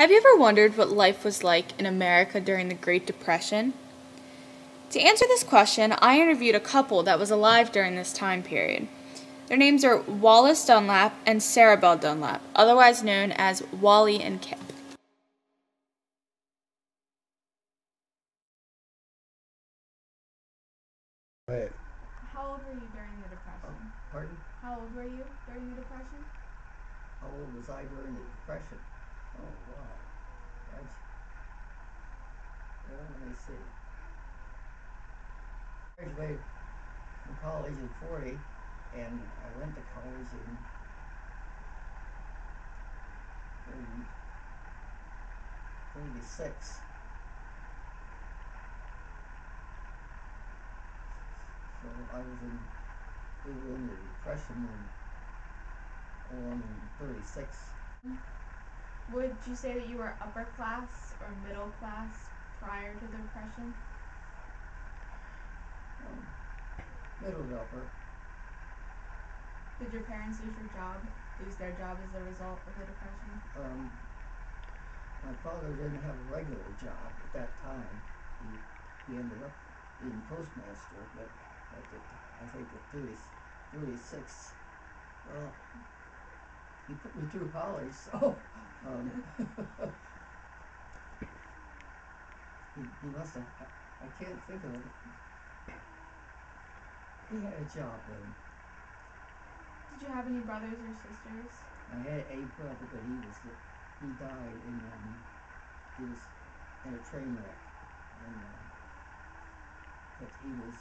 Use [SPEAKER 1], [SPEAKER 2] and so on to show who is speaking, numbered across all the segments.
[SPEAKER 1] Have you ever wondered what life was like in America during the Great Depression? To answer this question, I interviewed a couple that was alive during this time period. Their names are Wallace Dunlap and Sarah Bell Dunlap, otherwise known as Wally and Kip.
[SPEAKER 2] Right.
[SPEAKER 1] How old were you during the Depression?
[SPEAKER 2] Pardon?
[SPEAKER 1] How old were you during the Depression?
[SPEAKER 2] How old was I during the Depression? Oh, wow. That's, let me see. I graduated from college in 40, and I went to college in 36. So we were in the Depression in 36.
[SPEAKER 1] Would you say that you were upper class or middle class prior to the Depression?
[SPEAKER 2] Middle to upper.
[SPEAKER 1] Did your parents lose their job as a result of the Depression?
[SPEAKER 2] My father didn't have a regular job at that time. He ended up being postmaster, but I think at 36, well, he put me through college, so he must have, I can't think of it. He had a job then.
[SPEAKER 1] Did you have any brothers or sisters?
[SPEAKER 2] I had a brother, but he died he was in a train wreck, and but he was,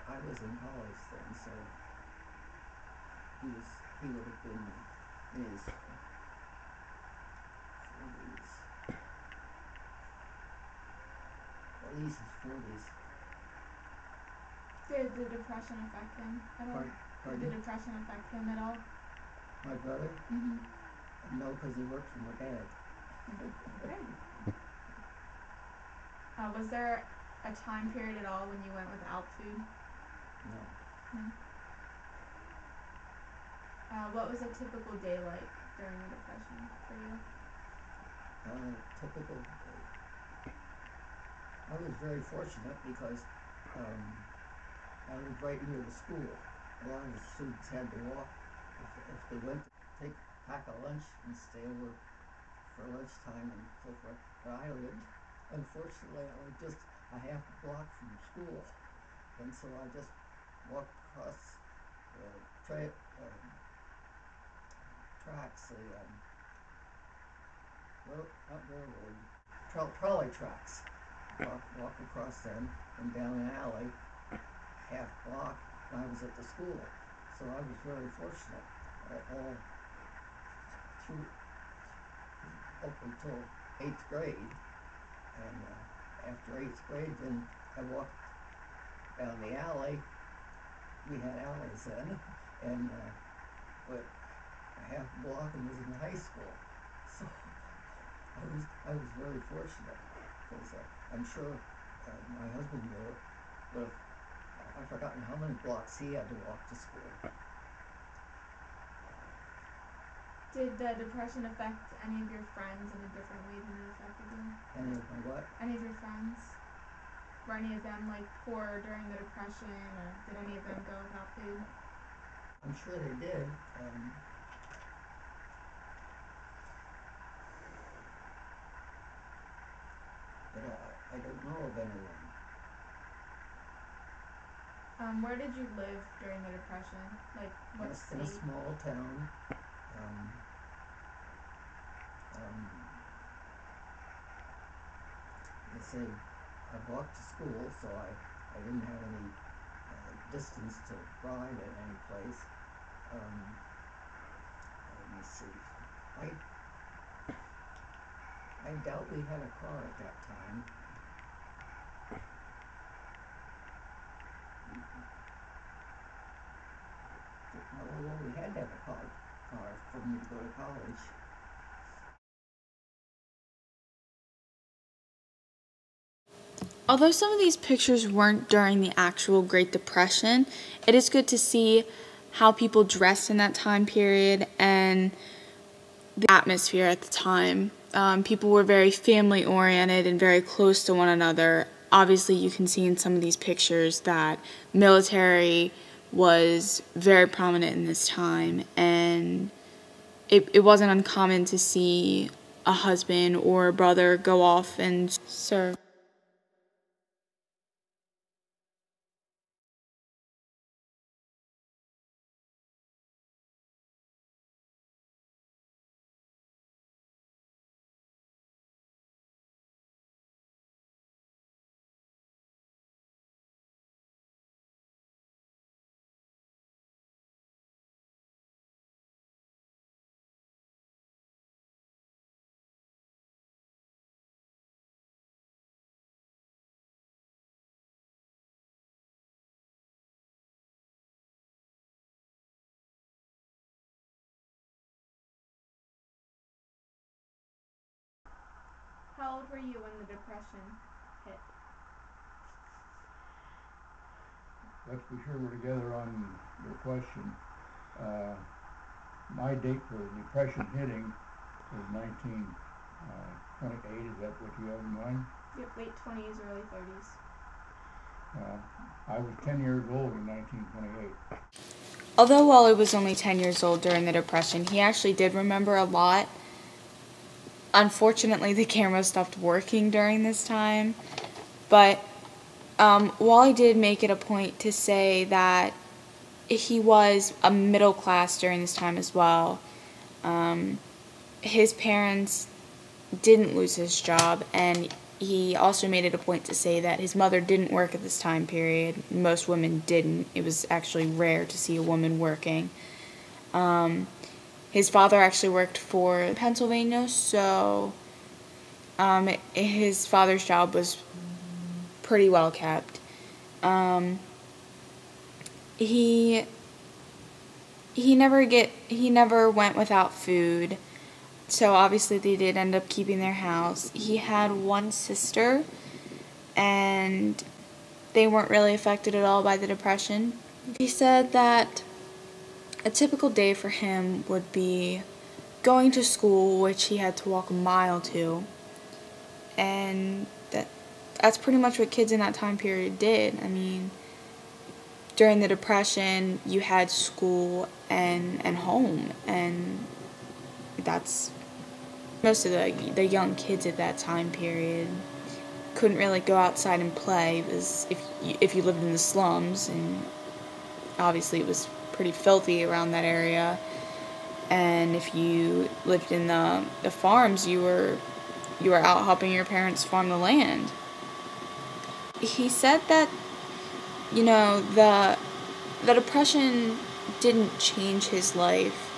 [SPEAKER 2] I was in college then, so he would have been in his 40s, at least his 40s.
[SPEAKER 1] Did the Depression affect him at all?
[SPEAKER 2] Pardon?
[SPEAKER 1] Did the Depression affect him at all?
[SPEAKER 2] My brother?
[SPEAKER 1] Mm-hmm.
[SPEAKER 2] No, because he worked for my dad.
[SPEAKER 1] Okay. Was there a time period at all when you went without food?
[SPEAKER 2] No.
[SPEAKER 1] No. What was a typical day like during the Depression for you?
[SPEAKER 2] Typical. I was very fortunate because I lived right near the school. A lot of the students had to walk if they went to pack a lunch and stay over for lunchtime and so forth. But unfortunately, I lived just a half a block from school, and so I just walked across the tracks, not railroad, trolley tracks. Walk across them and down an alley, half block, when I was at the school. So I was very fortunate all through up until 8th grade. And after 8th grade, then I walked down the alley. We had alleys then, and went a half block and was in high school. So I was very fortunate because I'm sure my husband would have. I've forgotten how many blocks he had to walk to school.
[SPEAKER 1] Did the Depression affect any of your friends in a different way than it affected you?
[SPEAKER 2] Any of my what?
[SPEAKER 1] Any of your friends? Were any of them poor during the Depression, or did any of them go without food?
[SPEAKER 2] I'm sure they did. But I don't know of anyone.
[SPEAKER 1] Where did you live during the Depression? What state?
[SPEAKER 2] In a small town. Let's say I walked to school, so I didn't have any distance to drive at any place. Let me see. I doubt we had a car at that time. Well, we had to have a car for me to go to college.
[SPEAKER 1] Although some of these pictures weren't during the actual Great Depression, it is good to see how people dressed in that time period and the atmosphere at the time. People were very family oriented and very close to one another. Obviously, you can see in some of these pictures that military was very prominent in this time, and it wasn't uncommon to see a husband or a brother go off and serve. How old were you when the Depression hit?
[SPEAKER 3] Let's be sure we're together on your question. My date for the Depression hitting was 1928. Is that what you have in mind?
[SPEAKER 1] Yep, late 20s, early 30s.
[SPEAKER 3] I was 10 years old in 1928.
[SPEAKER 1] Although Wally was only 10 years old during the Depression, he actually did remember a lot. Unfortunately, the camera stopped working during this time, but Wally did make it a point to say that he was a middle class during this time as well. His parents didn't lose his job, and he also made it a point to say that his mother didn't work at this time period. Most women didn't. It was actually rare to see a woman working. His father actually worked for Pennsylvania, so his father's job was pretty well kept. He never went without food, so obviously they did end up keeping their house. He had one sister, and they weren't really affected at all by the Depression. He said that a typical day for him would be going to school, which he had to walk a mile to, and that's pretty much what kids in that time period did. I mean, during the Depression, you had school and home, and that's most of the young kids at that time period couldn't really go outside and play, because if you lived in the slums, and obviously it was pretty filthy around that area, and if you lived in the farms, you were out helping your parents farm the land. He said that, you know, the Depression didn't change his life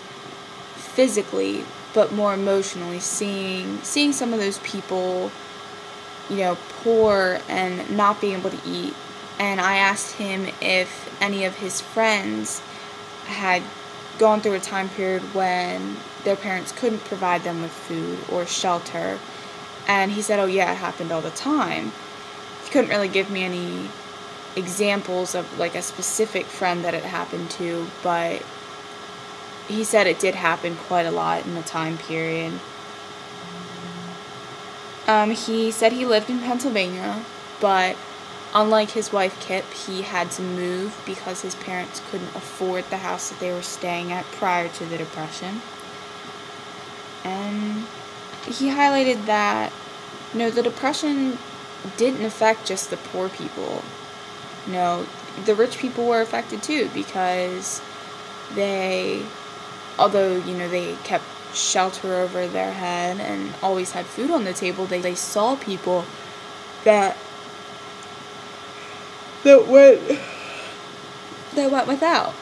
[SPEAKER 1] physically, but more emotionally, seeing some of those people, you know, poor and not being able to eat. And I asked him if any of his friends had gone through a time period when their parents couldn't provide them with food or shelter, and he said, oh yeah, it happened all the time. He couldn't really give me any examples of like a specific friend that it happened to, but he said it did happen quite a lot in the time period. He said he lived in Pennsylvania, but unlike his wife Kip, he had to move because his parents couldn't afford the house that they were staying at prior to the Depression. And he highlighted that, you know, the Depression didn't affect just the poor people. You know, the rich people were affected too, because although, you know, they kept shelter over their head and always had food on the table, they saw people that went without.